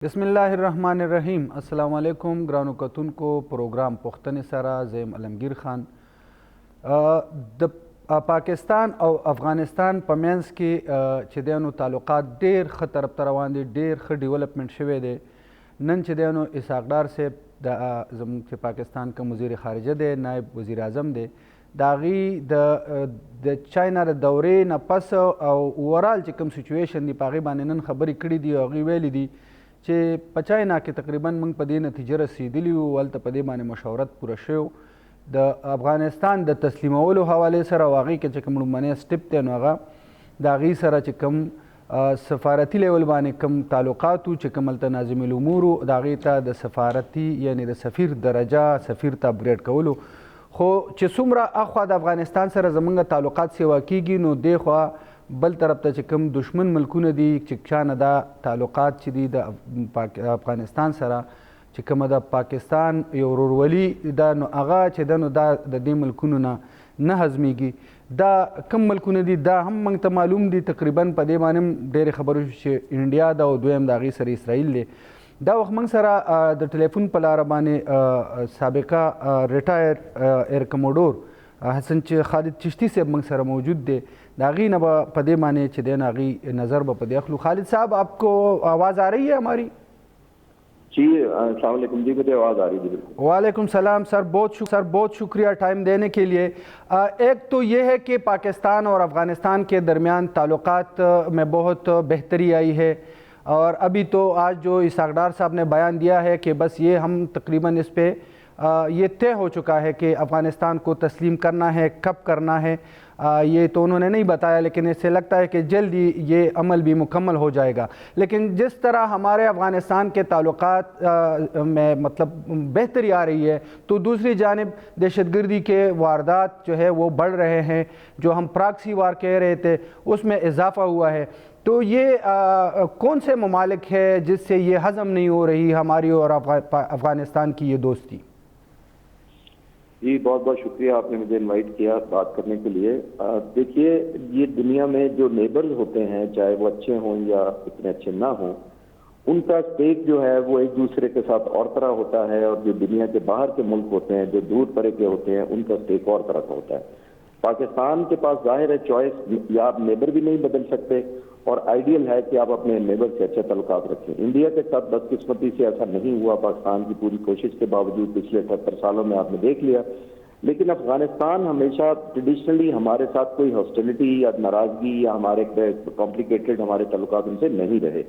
بسم الله الرحمن الرحیم. السلام علیکم ګرانو کتونکو. پروګرام پوښتنې سره زیم علمگیر خان. د پاکستان او افغانستان په منځ کې چې دینو تعلقات ډیر ښه طرف ته روان دي، ډیر ښه ډیولپمنټ شوی دی. نن چې دینو اسحاق ډار صاحب د زموږ چې پاکستان کوم وزیر خارجه دی، نائب وزیر اعظم دی، د هغې د چاینا د دورې نه پس او اوورال چې کوم سچویشن دی په هغې باندې نن خبرې کړي دي او هغوی ویلي دي چې په چاینا کې تقریبا موږ په دې نتیجه رسېدلي وو، هلته په دې باندې مشاورت پوره شوی د افغانستان د تسلیمولو حوالې سره او هغې کې چې کوم لومړنی سټپ دی نو هغه د هغې سره چې کوم سفارتي لیول باندې کوم تعلقات وو چې کوم هلته ناظم الامور د هغې ته د سفارتي یعنې د سفیر درجه سفیر ته اپګریډ کولو. خو چې څومره اخوا د افغانستان سره زموږ تعلقات سیوا کېږي نو دې خوا بل طرف ته چې کوم دشمن ملکونه دي چې چانه دا تعلقات چې دي د افغانستان سره چې کومه د پاکستان یو ورورولي دا نو هغه چې ده نو دا د دې ملکونو نه هضمېږي. دا کوم ملکونه دي دا هم موږ ته معلوم دي، تقریبا په دې باندې هم ډېرې خبرې چې انډیا ده او دویم د هغې سره اسرائیل دی. دا وخت موږ سره د ټلیفون په لاره باندې سابقه ریټایر ایر کموډور حسن خالد چشتی صاحب موږ سره موجود دی. د هغې نه به په دې باندې چې دی نو هغې نظر به په دې اخلو. خالد صاحب آپ کو آواز آ رہی ہے ہماری؟ جی السلام علیکم. جی مجھے آواز آ رہی ہے. وعلیکم السلام سر، بہت شکریہ ٹائم دینے کے لیے. ایک تو یہ ہے کہ پاکستان اور افغانستان کے درمیان تعلقات میں بہت بہتری آئی ہے، اور ابھی تو آج جو اسحاق ڈار صاحب نے بیان دیا ہے کہ بس یہ ہم تقریباً اس پہ یہ طے ہو چکا ہے کہ افغانستان کو تسلیم کرنا ہے، کب کرنا ہے یہ تو انہوں نے نہیں بتایا، لیکن اس سے لگتا ہے کہ جلد ہی یہ عمل بھی مکمل ہو جائے گا. لیکن جس طرح ہمارے افغانستان کے تعلقات میں مطلب بہتری آ رہی ہے تو دوسری جانب دہشت گردی کے واردات جو ہے وہ بڑھ رہے ہیں، جو ہم پراکسی وار کہہ رہے تھے اس میں اضافہ ہوا ہے. تو یہ کون سے ممالک ہے جس سے یہ ہضم نہیں ہو رہی ہماری اور افغانستان کی یہ دوستی؟ جی بہت بہت شکریہ آپ نے مجھے انوائٹ کیا بات کرنے کے لیے. دیکھیے یہ دنیا میں جو نیبرز ہوتے ہیں چاہے وہ اچھے ہوں یا اتنے اچھے نہ ہوں، ان کا اسٹیک جو ہے وہ ایک دوسرے کے ساتھ اور طرح ہوتا ہے، اور جو دنیا کے باہر کے ملک ہوتے ہیں جو دور پرے کے ہوتے ہیں ان کا اسٹیک اور طرح کا ہوتا ہے. پاکستان کے پاس ظاہر ہے چوائس، یا آپ نیبر بھی نہیں بدل سکتے، اور آئیڈیل ہے کہ آپ اپنے نیبر سے اچھے تعلقات رکھیں. انڈیا کے ساتھ بدقسمتی سے ایسا نہیں ہوا، پاکستان کی پوری کوشش کے باوجود پچھلے 78 سالوں میں آپ نے دیکھ لیا. لیکن افغانستان ہمیشہ ٹریڈیشنلی ہمارے ساتھ کوئی ہاسٹیلٹی یا ناراضگی یا ہمارے کمپلیکیٹڈ ہمارے تعلقات ان سے نہیں رہے،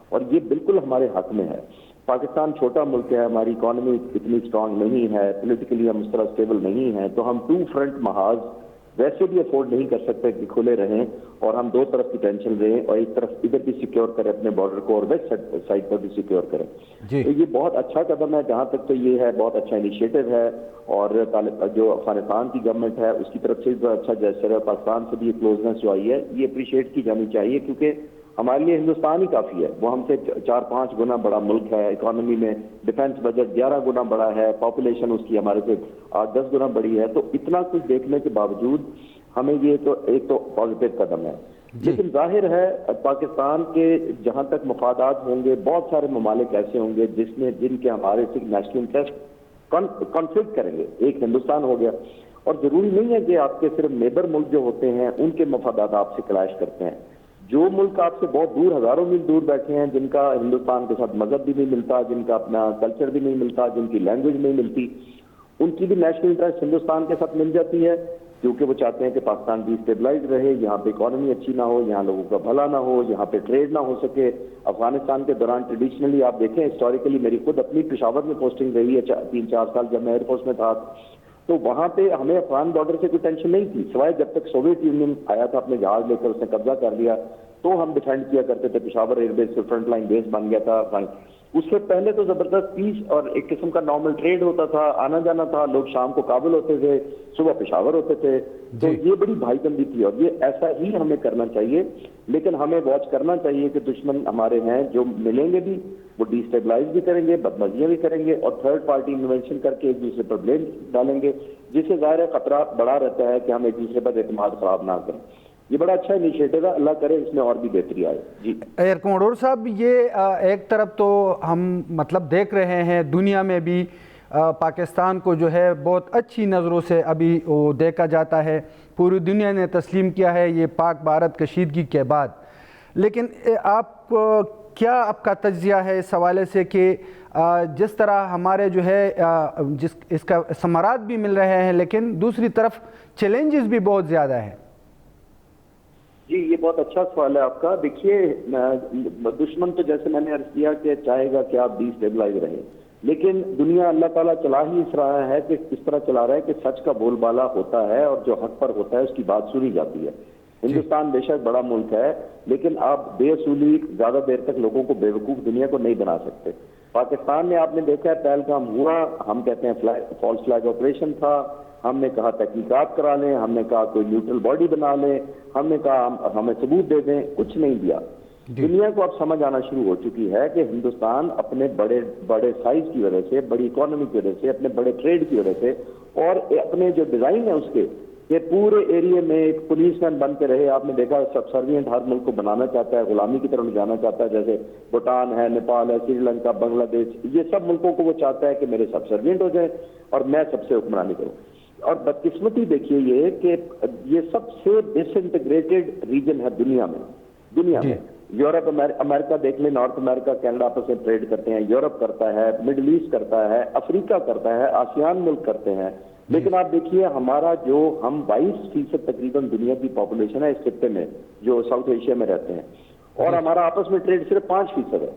اور یہ بالکل ہمارے حق میں ہے. پاکستان چھوٹا ملک ہے، ہماری اکانومی اتنی اسٹرانگ نہیں ہے، پولیٹیکلی ہم اس طرح اسٹیبل نہیں ہیں، تو ہم ٹو فرنٹ محاذ ویسے بھی افورڈ نہیں کر سکتے کہ کھلے رہیں اور ہم دو طرف کی ٹینشن رہیں، اور ایک طرف ادھر بھی سیکیور کریں اپنے بارڈر کو اور ویسٹ سائڈ پر بھی سیکیور کریں. تو یہ بہت اچھا قدم ہے، جہاں تک تو یہ ہے بہت اچھا انیشیٹو ہے، اور جو افغانستان کی گورنمنٹ ہے اس کی طرف سے بہت اچھا جیسر ہے. پاکستان سے بھی یہ کلوزنس جو آئی ہے یہ اپریشیٹ کی جانی چاہیے، کیونکہ ہمارے لیے ہندوستان ہی کافی ہے. وہ ہم سے 4-5 گنا بڑا ملک ہے، اکانومی میں ڈیفنس بجٹ 11 گنا بڑا ہے، پاپولیشن اس کی ہمارے سے 8-10 گنا بڑی ہے. تو اتنا کچھ دیکھنے کے باوجود ہمیں یہ تو ایک تو پازیٹیو قدم ہے. لیکن ظاہر ہے پاکستان کے جہاں تک مفادات ہوں گے، بہت سارے ممالک ایسے ہوں گے جن کے ہمارے سے نیشنل انٹرسٹ کانفلکٹ کریں گے. ایک ہندوستان ہو گیا، اور ضروری نہیں ہے کہ آپ کے صرف نیبر ملک جو ہوتے ہیں ان کے مفادات آپ سے کلیش کرتے ہیں. جو ملک آپ سے بہت دور، ہزاروں میل دور بیٹھے ہیں، جن کا ہندوستان کے ساتھ مذہب بھی نہیں ملتا، جن کا اپنا کلچر بھی نہیں ملتا، جن کی لینگویج نہیں ملتی، ان کی بھی نیشنل انٹرسٹ ہندوستان کے ساتھ مل جاتی ہے، کیونکہ وہ چاہتے ہیں کہ پاکستان ڈی اسٹیبلائز رہے، یہاں پہ اکانومی اچھی نہ ہو، یہاں لوگوں کا بھلا نہ ہو، یہاں پہ ٹریڈ نہ ہو سکے. افغانستان کے دوران ٹریڈیشنلی آپ دیکھیں ہسٹوریکلی میری خود اپنی پشاور میں پوسٹنگ رہی ہے 3-4 سال جب میں ایئر فورس میں تھا، تو وہاں پہ ہمیں افغان بارڈر سے کوئی ٹینشن نہیں تھی، سوائے جب تک سوویت یونین آیا تھا اپنے جہاز لے کر اس نے قبضہ کر لیا تو ہم ڈیفینڈ کیا کرتے تھے. پشاور ایئر بیس فرنٹ لائن بیس بن گیا تھا. اس سے پہلے تو زبردست پیس اور ایک قسم کا نارمل ٹریڈ ہوتا تھا، آنا جانا تھا، لوگ شام کو کابل ہوتے تھے، صبح پشاور ہوتے تھے. تو یہ بڑی بھائی بندی تھی، اور یہ ایسا ہی ہمیں کرنا چاہیے. لیکن ہمیں واچ کرنا چاہیے کہ دشمن ہمارے ہیں جو ملیں گے بھی وہ ڈی اسٹیبلائز بھی کریں گے، بدمزیاں بھی کریں گے، اور تھرڈ پارٹی انوینشن کر کے ایک دوسرے پر بلیم ڈالیں گے، جس سے ظاہر خطرہ بڑا رہتا ہے کہ ہم ایک دوسرے پر اعتماد خراب نہ کریں. یہ بڑا اچھا انیشیٹو ہے, اللہ کرے اس میں اور بھی بہتری آئے. جی ایئر کموڈور صاحب, یہ ایک طرف تو ہم مطلب دیکھ رہے ہیں دنیا میں بھی پاکستان کو جو ہے بہت اچھی نظروں سے ابھی وہ دیکھا جاتا ہے, پوری دنیا نے تسلیم کیا ہے یہ پاک بھارت کشیدگی کے بعد. لیکن آپ کیا آپ کا تجزیہ ہے اس حوالے سے کہ جس طرح ہمارے جو ہے اس کا ثمرات بھی مل رہے ہیں لیکن دوسری طرف چیلنجز بھی بہت زیادہ ہیں؟ جی یہ بہت اچھا سوال ہے آپ کا. دیکھیے دشمن تو جیسے میں نے عرض کیا کہ چاہے گا کہ آپ ڈی اسٹیبلائز رہیں, لیکن دنیا اللہ تعالیٰ چلا ہی اس رہا ہے کہ اس طرح چلا رہا ہے کہ سچ کا بول بالا ہوتا ہے اور جو حق پر ہوتا ہے اس کی بات سنی جاتی ہے. ہندوستان بے شک بڑا ملک ہے, لیکن آپ بے اصولی زیادہ دیر تک لوگوں کو بیوقوف دنیا کو نہیں بنا سکتے. پاکستان میں آپ نے دیکھا ہے پہلگام ہوا, ہم کہتے ہیں فالس فلیگ آپریشن تھا, ہم نے کہا تحقیقات کرا لیں, ہم نے کہا کوئی نیوٹرل باڈی بنا لیں, ہم نے کہا ہمیں ثبوت دے دیں, کچھ نہیں دیا. دنیا کو اب سمجھ آنا شروع ہو چکی ہے کہ ہندوستان اپنے بڑے سائز کی وجہ سے, بڑی اکانومی کی وجہ سے, اپنے بڑے ٹریڈ کی وجہ سے اور اپنے جو ڈیزائن ہے اس کے, کہ پورے ایریے میں ایک پولیس مین بن کے رہے. آپ نے دیکھا سب سروینٹ ہر ملک کو بنانا چاہتا ہے, غلامی کی طرف لے جانا چاہتا ہے, جیسے بھوٹان ہے, نیپال ہے, سری لنکا, بنگلہ دیش, یہ سب ملکوں کو وہ چاہتا ہے کہ میرے سب سروینٹ ہو جائیں اور میں سب سے حکمرانی کروں. اور بدقسمتی دیکھیے یہ کہ یہ سب سے ڈس انٹیگریٹڈ ریجن ہے دنیا میں. یورپ امریکہ دیکھ لیں, نارتھ امریکہ کینیڈا آپس میں ٹریڈ کرتے ہیں, یورپ کرتا ہے, مڈل ایسٹ کرتا ہے, افریقہ کرتا ہے, آسیان ملک کرتے ہیں. لیکن آپ دیکھیے ہمارا جو ہم 22% تقریباً دنیا کی پاپولیشن ہے اس خطے میں جو ساؤتھ ایشیا میں رہتے ہیں, اور ہمارا آپس میں ٹریڈ صرف 5% ہے.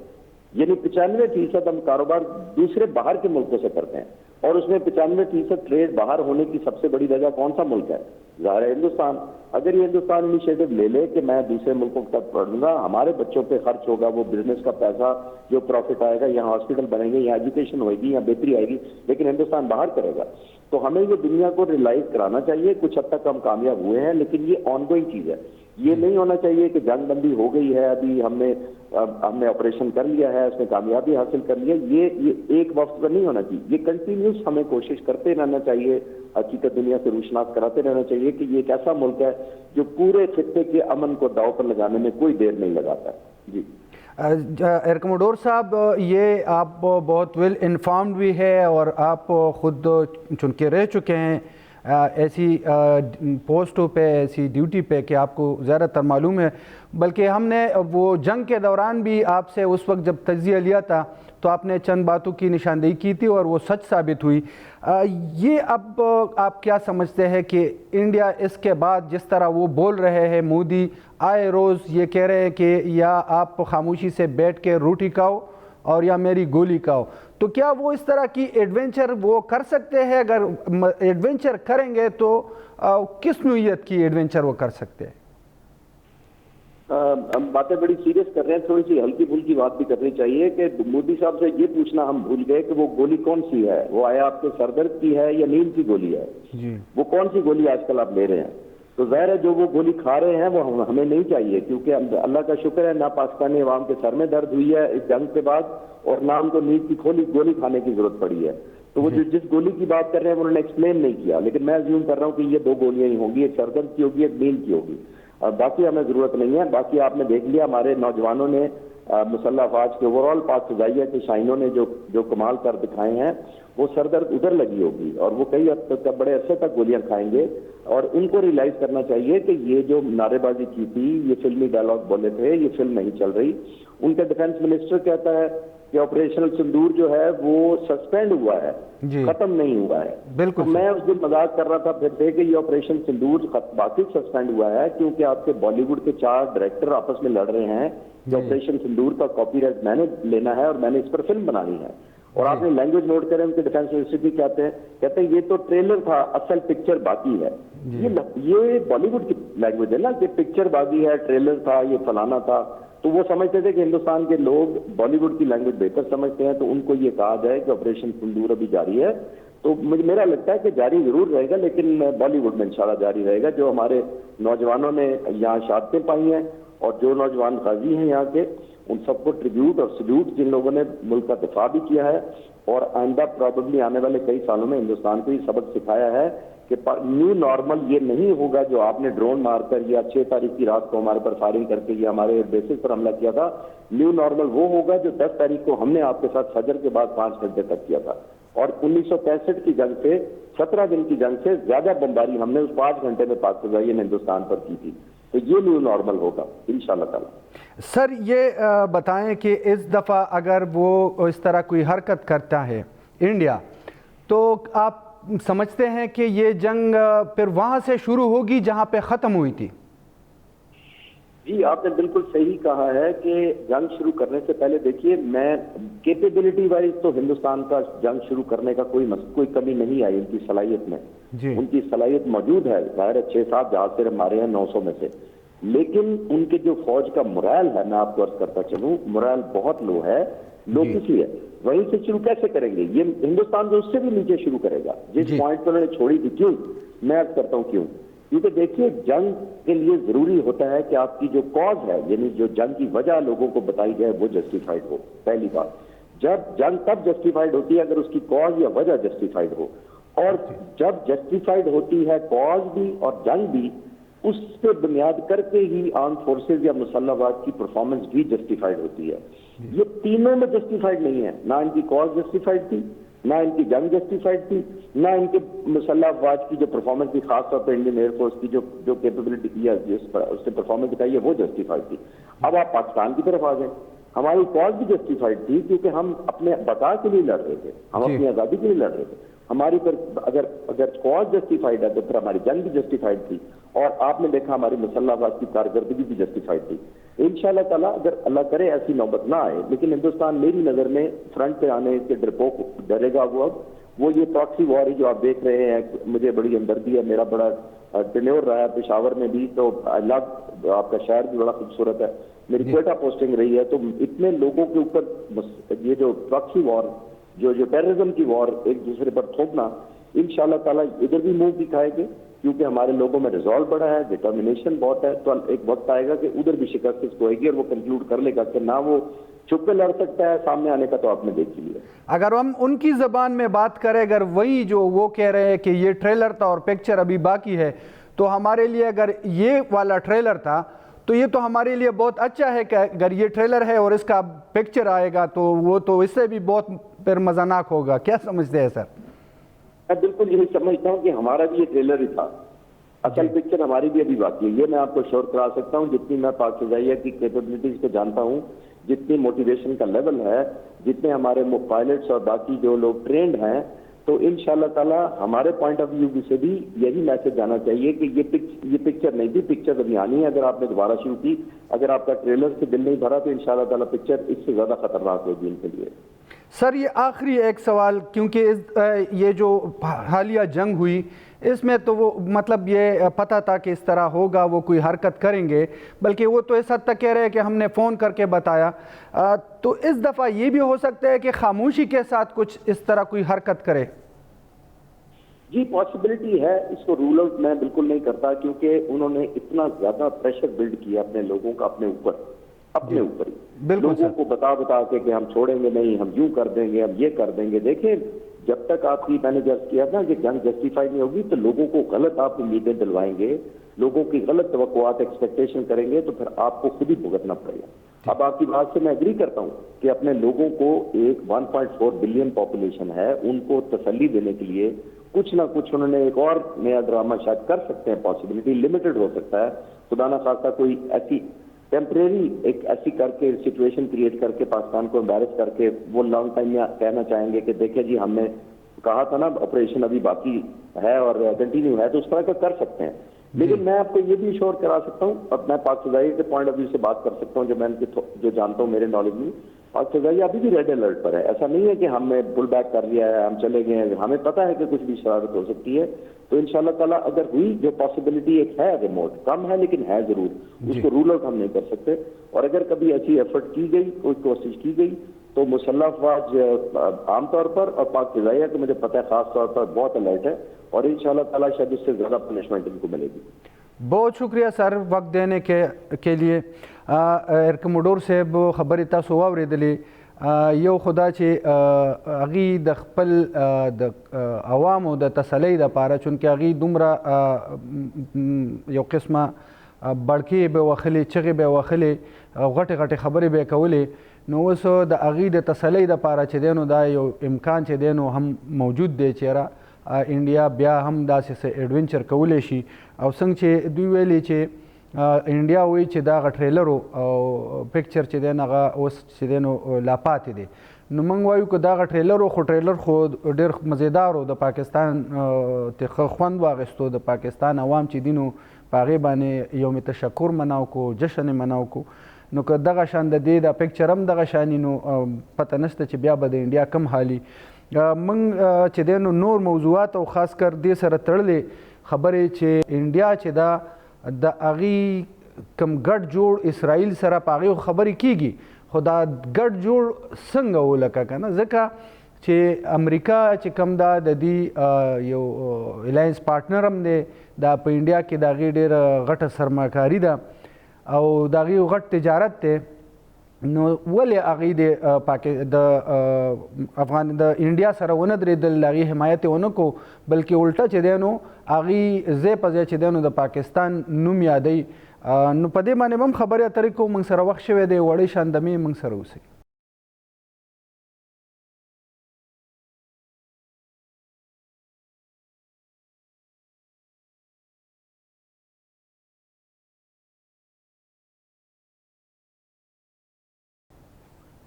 یعنی 95% ہم کاروبار دوسرے باہر کے ملکوں سے کرتے ہیں, اور اس میں 95% ٹریڈ باہر ہونے کی سب سے بڑی وجہ کون سا ملک ہے؟ ظاہر ہے ہندوستان. اگر یہ ہندوستان انیشیٹو لے لے کہ میں دوسرے ملکوں تک پڑھوں گا, ہمارے بچوں پہ خرچ ہوگا, وہ بزنس کا پیسہ جو پروفٹ آئے گا, یہاں ہاسپٹل بنیں گے, یہاں ایجوکیشن ہوئے گی, یہاں بہتری آئے گی, لیکن ہندوستان باہر کرے گا. تو ہمیں یہ دنیا کو ریلائز کرانا چاہیے. کچھ حد تک ہم کامیاب ہوئے ہیں, لیکن یہ آن گوئنگ چیز ہے. یہ نہیں ہونا چاہیے کہ جنگ بندی ہو گئی ہے, ابھی ہم نے آپریشن کر لیا ہے, اس میں کامیابی حاصل کر لیا. یہ ایک وقت پر نہیں ہونا چاہیے, یہ کنٹینیوس ہمیں کوشش کرتے رہنا چاہیے, حقیقت دنیا سے روشناس کراتے رہنا چاہیے کہ یہ ایک ایسا ملک ہے جو پورے خطے کے امن کو داؤ پر لگانے میں کوئی دیر نہیں لگاتا ہے. جی ایئر کموڈور صاحب, یہ آپ بہت ویل انفارمڈ بھی ہے اور آپ خود چن کے رہ چکے ہیں ایسی پوسٹوں پہ, ایسی ڈیوٹی پہ کہ آپ کو زیادہ تر معلوم ہے. بلکہ ہم نے وہ جنگ کے دوران بھی آپ سے اس وقت جب تجزیہ لیا تھا تو آپ نے چند باتوں کی نشاندہی کی تھی اور وہ سچ ثابت ہوئی. یہ اب آپ کیا سمجھتے ہیں کہ انڈیا اس کے بعد جس طرح وہ بول رہے ہیں, مودی آئے روز یہ کہہ رہے ہیں کہ یا آپ خاموشی سے بیٹھ کے روٹی کھاؤ اور یا میری گولی کھاؤ, تو کیا وہ اس طرح کی ایڈونچر وہ کر سکتے ہیں؟ اگر ایڈونچر کریں گے تو کس نوعیت کی ایڈونچر وہ کر سکتے ہیں؟ ہم باتیں بڑی سیریس کر رہے ہیں, تھوڑی سی ہلکی پھلکی بات بھی کرنی چاہیے. کہ مودی صاحب سے یہ پوچھنا ہم بھول گئے کہ وہ گولی کون سی ہے, وہ آیا آپ کے سر درد کی ہے یا نیند کی گولی ہے؟ جی وہ کون سی گولی آج کل آپ لے رہے ہیں؟ تو ظاہر ہے جو وہ گولی کھا رہے ہیں وہ ہمیں نہیں چاہیے, کیونکہ اللہ کا شکر ہے نہ پاکستانی عوام کے سر میں درد ہوئی ہے اس جنگ کے بعد, اور نہ ان کو نیند کی گولی کھانے کی ضرورت پڑی ہے. تو وہ جس گولی کی بات کر رہے ہیں انہوں نے ایکسپلین نہیں کیا, لیکن میں زیوم کر رہا ہوں کہ یہ 2 گولیاں ہی ہوں گی, ایک سر درد کی ہوگی, ایک نیند کی ہوگی. باقی ہمیں ضرورت نہیں ہے. باقی آپ نے دیکھ لیا ہمارے نوجوانوں نے مسلح افواج کے اوور آل پاک فضائیہ کے شاہینوں نے جو کمال کر دکھائے ہیں, وہ سر درد ادھر لگی ہوگی اور وہ کئی حد تک بڑے عرصے تک گولیاں کھائیں گے. اور ان کو ریلائز کرنا چاہیے کہ یہ جو نعرے بازی کی تھی, یہ فلمی ڈائلاگ بولے تھے, یہ فلم نہیں چل رہی. ان کا ڈیفینس منسٹر کہتا ہے کہ آپریشن سندور جو ہے وہ سسپینڈ ہوا ہے, ختم نہیں ہوا ہے. بالکل. تو میں اس دن مذاق کر رہا تھا پھر سے کہ یہ آپریشن سندور باقی سسپینڈ ہوا ہے کیونکہ آپ کے بالی ووڈ کے 4 ڈائریکٹر آپس میں لڑ رہے ہیں کہ آپریشن سندور کا کاپی رائٹ میں نے لینا ہے اور میں نے اس پر فلم بنانی ہے. اور آپ نے لینگویج نوٹ کریں, ان کے ڈیفینس منسٹر بھی کہتے ہیں یہ تو ٹریلر تھا, اصل پکچر باقی ہے. یہ بالی ووڈ کی لینگویج ہے نا کہ پکچر باقی ہے, ٹریلر تھا, یہ فلانا تھا. تو وہ سمجھتے تھے کہ ہندوستان کے لوگ بالی ووڈ کی لینگویج بہتر سمجھتے ہیں, تو ان کو یہ کہا جائے کہ آپریشن سندور ابھی جاری ہے. تو میرا لگتا ہے کہ جاری ضرور رہے گا, لیکن بالی ووڈ میں انشاءاللہ جاری رہے گا. جو ہمارے نوجوانوں نے یہاں شہادتیں پائی ہیں اور جو نوجوان غازی ہیں یہاں کے, ان سب کو ٹریبیوٹ اور سلیوٹ جن لوگوں نے ملک کا دفاع بھی کیا ہے اور آئندہ پرابیبلی آنے والے کئی سالوں میں ہندوستان کو یہ سبق سکھایا ہے کہ نیو نارمل یہ نہیں ہوگا جو آپ نے ڈرون مار کر یا 6 تاریخ کی رات کو ہمارے پر فائرنگ کر کے یا ہمارے بیسس پر حملہ کیا تھا. نیو نارمل وہ ہوگا جو 10 تاریخ کو ہم نے آپ کے ساتھ فجر کے بعد 5 گھنٹے تک کیا تھا, اور 1965 کی جنگ سے 17 دن کی جنگ سے زیادہ بمباری ہم نے اس 5 گھنٹے میں پاک فضائیہ نے ہندوستان پر کی تھی. تو یہ نیو نارمل ہوگا انشاءاللہ تعالی. سر یہ بتائیں کہ اس دفعہ اگر وہ اس طرح کوئی حرکت کرتا ہے انڈیا, تو آپ سمجھتے ہیں کہ یہ جنگ پھر وہاں سے شروع ہوگی جہاں پہ ختم ہوئی تھی؟ جی آپ نے بالکل صحیح کہا ہے کہ جنگ شروع کرنے سے پہلے دیکھیے, میں کیپیبلٹی وائز تو ہندوستان کا جنگ شروع کرنے کا کوئی کمی نہیں آئی ان کی صلاحیت میں. ان کی صلاحیت موجود ہے, ظاہر ہے 6-7 جہاز صرف مارے ہیں 900 میں سے, لیکن ان کے جو فوج کا مرائل ہے, میں آپ کو عرض کرتا چلوں, مرائل بہت لو ہے. لو کس لیے؟ وہیں سے شروع کیسے کریں گے؟ یہ ہندوستان جو اس سے بھی نیچے شروع کرے گا جس پوائنٹ پر انہوں نے چھوڑی تھی. کیوں میں عرض کرتا ہوں کیوں؟ کیونکہ دیکھیے جنگ کے لیے ضروری ہوتا ہے کہ آپ کی جو کاز ہے, یعنی جو جنگ کی وجہ لوگوں کو بتائی جائے, وہ جسٹیفائڈ ہو. پہلی بات, جب جنگ تب جسٹیفائڈ ہوتی ہے اگر اس کی کاز یا وجہ جسٹیفائڈ ہو, اور جب جسٹیفائڈ ہوتی ہے کاز بھی اور جنگ بھی, اس پہ بنیاد کر کے ہی آرم فورسز یا مسلح افواج کی پرفارمنس بھی جسٹیفائڈ ہوتی ہے. یہ تینوں میں جسٹیفائڈ نہیں ہے, نہ ان کی کاز جسٹیفائڈ تھی, نہ ان کی جنگ جسٹیفائڈ تھی, نہ ان کے مسلح افواج کی جو پرفارمنس تھی, خاص طور پہ انڈین ایئر فورس کی جو کیپیبلٹی کی ہے, اس نے پرفارمنس دکھائی ہے, وہ جسٹیفائڈ تھی. اب آپ پاکستان کی طرف آ جائیں, ہماری کاز بھی جسٹیفائڈ تھی کیونکہ ہم اپنے بقا کے لیے لڑ رہے تھے, ہم اپنی آزادی کے لیے لڑ رہے تھے. ہماری پر اگر کاز جسٹیفائڈ ہے تو پھر ہماری جنگ بھی جسٹیفائڈ تھی, اور آپ نے دیکھا ہماری مسلح افواج کی کارکردگی بھی جسٹیفائڈ تھی. انشاءاللہ تعالیٰ اگر اللہ کرے ایسی نوبت نہ آئے, لیکن ہندوستان میری نظر میں فرنٹ پہ آنے کے ڈرپوک ڈرے گا. وہ یہ پراکسی وار جو آپ دیکھ رہے ہیں, مجھے بڑی ہمدردی ہے, میرا بڑا ٹینیور رہا ہے پشاور میں بھی, تو اللہ آپ کا شہر بھی بڑا خوبصورت ہے, میری کوئٹہ پوسٹنگ رہی ہے, تو اتنے لوگوں کے اوپر یہ جو پراکسی وار, جو ٹیررزم کی وار ایک دوسرے پر تھوپنا, انشاءاللہ تعالیٰ ادھر بھی منہ دکھائے گے کیونکہ ہمارے لوگوں میں ریزالو بڑا ہے, ڈٹرمنیشن بہت ہے. تو ایک وقت آئے گا کہ ادھر بھی شکست اس کو ہوئے گی, اور وہ کنکلوڈ کر لے گا کہ نہ وہ چھپ کے لڑ سکتا ہے, سامنے آنے کا تو آپ نے دیکھ لیا. اگر ہم ان کی زبان میں بات کریں, اگر وہی جو وہ کہہ رہے ہیں کہ یہ ٹریلر تھا اور پکچر ابھی باقی ہے, تو ہمارے لیے اگر یہ والا ٹریلر تھا تو یہ تو ہمارے لیے بہت اچھا ہے کہ اگر یہ ٹریلر ہے اور اس کا پکچر آئے گا تو وہ تو اس سے بھی بہت پھر مزناک ہوگا. کیا سمجھتے ہیں سر؟ میں بالکل یہی سمجھتا ہوں کہ ہمارا بھی یہ ٹریلر ہی تھا, اصل پکچر ہماری بھی ابھی باقی ہے. یہ میں آپ کو شور کرا سکتا ہوں, جتنی میں پاک فضائیہ کی کیپیبلٹیز کو جانتا ہوں, جتنی موٹیویشن کا لیول ہے, جتنے ہمارے پائلٹس اور باقی جو لوگ ٹرینڈ ہیں, تو انشاءاللہ تعالی ہمارے پوائنٹ آف ویو سے بھی یہی میسج جانا چاہیے کہ یہ پکچر نہیں تھی, پکچر ابھی آنی ہے. اگر آپ نے دوبارہ شروع کی, اگر آپ کا ٹریلر سے دل نہیں بھرا, تو انشاءاللہ تعالی پکچر اس سے زیادہ خطرناک ہوگی ان کے لیے. سر یہ آخری ایک سوال, کیونکہ یہ جو حالیہ جنگ ہوئی اس میں تو وہ مطلب یہ پتہ تھا کہ اس طرح ہوگا, وہ کوئی حرکت کریں گے, بلکہ وہ تو اس حد تک کہہ رہے ہیں کہ ہم نے فون کر کے بتایا. تو اس دفعہ یہ بھی ہو سکتا ہے کہ خاموشی کے ساتھ کچھ اس طرح کوئی حرکت کرے. جی پاسبلٹی ہے, اس کو رول آؤٹ میں بالکل نہیں کرتا, کیونکہ انہوں نے اتنا زیادہ پریشر بلڈ کیا اپنے لوگوں کا اپنے اوپر ہی, لوگوں کو بتا کے کہ ہم چھوڑیں گے نہیں, ہم یوں کر دیں گے, ہم یہ کر دیں گے. دیکھیں جب تک آپ کی, میں نے جب کیا تھا کہ جنگ جسٹیفائی نہیں ہوگی, تو لوگوں کو غلط آپ امیدیں دلوائیں گے, لوگوں کی غلط توقعات ایکسپیکٹیشن کریں گے, تو پھر آپ کو خود ہی بھگتنا پڑے گا. اب آپ کی بات سے میں ایگری کرتا ہوں کہ اپنے لوگوں کو, ایک 1.4 بلین پاپولیشن ہے, ان کو تسلی دینے کے لیے کچھ نہ کچھ انہوں نے ایک اور نیا ڈرامہ شاید کر سکتے ہیں. پاسبلٹی لمیٹڈ ہو سکتا ہے, خدا نہ خواستہ کوئی ایسی ٹیمپریری ایک ایسی کر کے سچویشن کریٹ کر کے پاکستان کو امبیرس کر کے وہ لانگ ٹائم میں کہنا چاہیں گے کہ دیکھیں جی ہم نے کہا تھا نا آپریشن ابھی باقی ہے اور کنٹینیو ہے, تو اس طرح کا کر سکتے ہیں. لیکن میں آپ کو یہ بھی شور کرا سکتا ہوں, اب میں پاک فضائیہ کے پوائنٹ آف ویو سے بات کر سکتا ہوں, جو میں جو جانتا ہوں میرے نالج میں, پاک فضائیہ ابھی بھی ریڈ الرٹ پر ہے. ایسا نہیں ہے کہ ہم نے پل بیک کر لیا ہے, ہم چلے گئے ہیں, ہمیں پتہ ہے کہ کچھ بھی شرارت ہو سکتی ہے. تو انشاءاللہ تعالیٰ اگر ہوئی, جو پاسبلٹی ایک ہے ریموٹ, کم ہے لیکن ہے ضرور, اس کو رول آؤٹ ہم نہیں کر سکتے. اور اگر کبھی ایسی ایفرٹ کی گئی, کوئی کوشش کی گئی, تو مسلح افواج عام طور پر اور پاک فضائیہ کہ مجھے پتہ ہے خاص طور پر بہت الرٹ ہے, اور انشاءاللہ تعالیٰ شاید اس سے زیادہ پنشمنٹ ان کو ملے گی. بہت شکریہ سر وقت دینے کے لیے. ایئر کموډور صاحب خبرې تاسو واورېدلې یو خدا چې هغوی د خپل د عوامو د تسلۍ دپاره چونکې هغوی دومره یو قسمه بړکې به وهلې چغې به وهلې غټې غټې خبرې به یې کولې نو اوس د هغوی د تسلۍ دپاره چې دی نو دا یو امکان چې دی نو هم موجود دی چې انډیا بیا هم داسې څه ایډونچر کولی شي او څنګه چې دوی ویلي چې انډیا وایي چې دغه ټریلر او پکچر چې دی نو هغه اوس چې دی نو لا پاتې دی نو موږ وایو که دغه ټریلر خو ډېر مزیدار و د پاکستان ته خوند واخیستو د پاکستان عوام چې دي نو په هغې باندې یوم تشکر مناو کو جشن یې مناو کو نو که دغه شان د دې دا پکچر هم دغه شاني نو پته نشته چې بیا به د انډیا کم حالي موږ چې دی نو نور موضوعات او خاص کر دې سره تړلې خبرې چې انډیا چې دا د هغې کم ګډ جوړ اسرائیل سره په هغې خبرې کیږي خو دا ګډ جوړ څنګه ولکه که نه ځکه چې امریکا چې کم دا د دې یو الاینس پارټنر هم دی دا په انډیا کې د هغې ډېره غټه سرمایهکاري ده او د هغې غټ تجارت دی نو ولې هغوی د انډیا سره ونه درېدل د هغې حمایت یې ونه کو بلکې الټه چې دی نو هغوی ځای په ځای چې دی نو د پاکستان نوم یادوي نو په دې باندې هم خبرې اترې کوو موږ سره وخت شوی دی وړې شاندمې موږ سره اوسئ.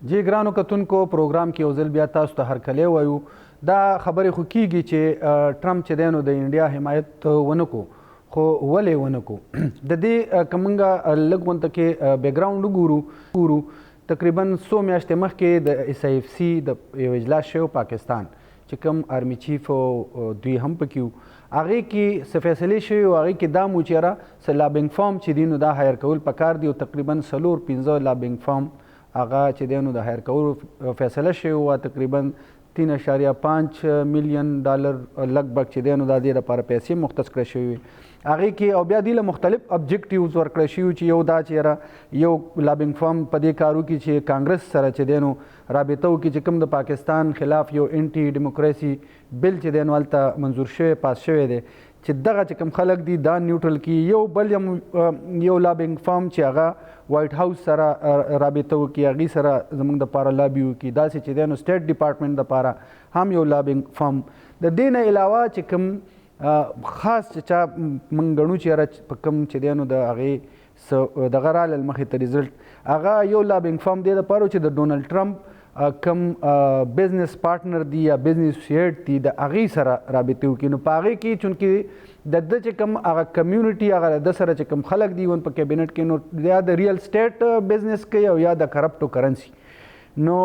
جی ګرانو کتونکو پروګرام کې یو ځل بیا تاسو ته هرکلی وایو دا خبرې خو کیږي چې ټرمپ چې دی نو د انډیا حمایت ونه کو خو ولې ونه کو د دې که موږ لږ غونته کې بیکګراونډ وګورو تقریبا څو میاشتې مخکې د اس آی اف سی د یو اجلاس شوی پاکستان چې کوم آرمی چیف دوی هم پکې وو هغې کې څه فیصلې شوي او هغې کې دا مو چې یاره څه لابنګ فارم چې دي نو دا هایر کول پکار دي او تقریبا 4-5 لابنګ فارم هغه چې دی نو د هایر کولو فیصله شوې وه تقریبا 3.5 میلیون ډالر لږ چې دی نو دا دې لپاره پیسې مختص کړی شوي وي هغې کې او بیا دې له مختلف ابجیکټیوز ورکړی شوي چې یو دا چې یاره یو لابنګ فارم په دې کار وکړي چې کانګرس سره چې دی نو رابطه وکړي چې کوم د پاکستان خلاف یو انټي ډیموکراسي بل چې دی نو هلته منظور شوی پاس شوی دی چې دغه چې کوم خلک دي دا نیوټرل کړي یو بل یو لابنګ فارم چې هغه وایټ هاوس سره رابطه وکړي هغې سره زموږ دپاره لابي وکړي داسې چې دی نو سټیټ ډپارټمنټ دپاره هم یو لابنګ فارم د دې نه علاوه چې کوم خاص چې چا موږ ګڼو چې یاره په کوم چې دی نو د هغې دغه رالل مخې ته ریزلټ هغه یو لابنګ فارم دی دپاره چې د ډونالډ ټرمپ کم بزنس پارټنر دی یا بزنس اسوسییټ دی د هغې سره رابطې وکړي نو په هغې کې چونکې د ده چې کوم هغه کمیونټي هغه د سره چې کوم خلک دي ون په کابینټ کې نو یا د ریل سټیټ بزنس کوي او یا د کرپټو کرنسي نو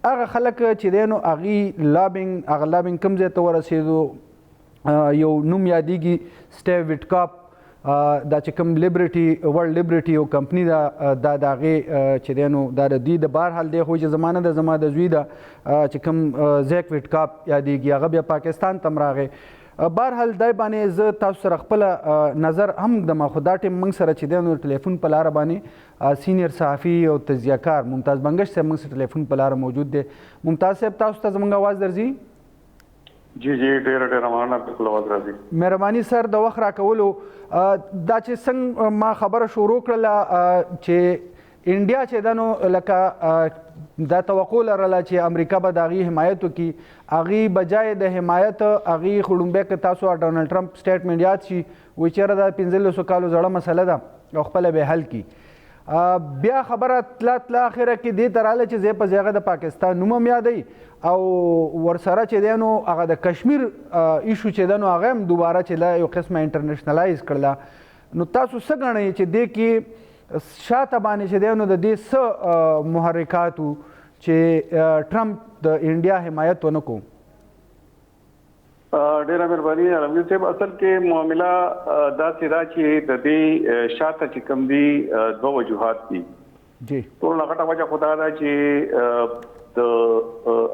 هغه خلک چې دی نو هغې لابنګ کوم ځای ته ورسېدو یو نوم یادېږي سټیو ویټکاپ دا چې کوم ورلډ لیبرټي یو کمپني ده دا د هغې چې دی نو دا د دوی د بهرحال دی خو چې زمانه ده زما د زوی ده چې کوم زیک ویټکاپ یادېږي هغه بیا پاکستان ته هم راغی بهرحال دی باندې زه تاسو سره خپله نظر هم ږدم خو دا ټیم موږ سره چې دی نو ټلیفون په لاره باندې سینیر صحافي او تجزیهکار ممتاز بنګش صاحب موږ سره ټلیفون په لاره موجود دی ممتاز صاحب تاسو ته زموږ آواز درځي جی ډېره مننه بالکل آواز راځي مهرباني سر د وخت راکولو دا چې څنګه ما خبره شروع کړله چې انډیا چې ده نو لکه دا توقع لرله چې امریکا به د هغې حمایت وکړي هغې بجای د حمایت هغې خو لومبی که تاسو ډونالډ ټرمپ سټیټمنټ یاد شي وایي چېرې دا 15 کالو زړه مسله ده او خپله به حل کړي بیا خبره تله اخره کې دې ته راغله چې ځای په ځای هغه د پاکستان نوم هم یادوي او ورسره چې دی نو هغه د کشمیر ایشو چې ده نو هغه هم دوباره چې یو قسمه انټرنیشنلایز کړله نو تاسو څه ګڼئ چې دې کې شاته باندې چې دی نو د دې څه محرکات وو چې ټرمپ د انډیا حمایت ونه کو ډېره مهرباني علمګیر صاحب اصل کې معامله داسې ده چې د دې شاته چې کوم دي دوه وجوهات دي جی ټول غټه وجه خو دا ده چې د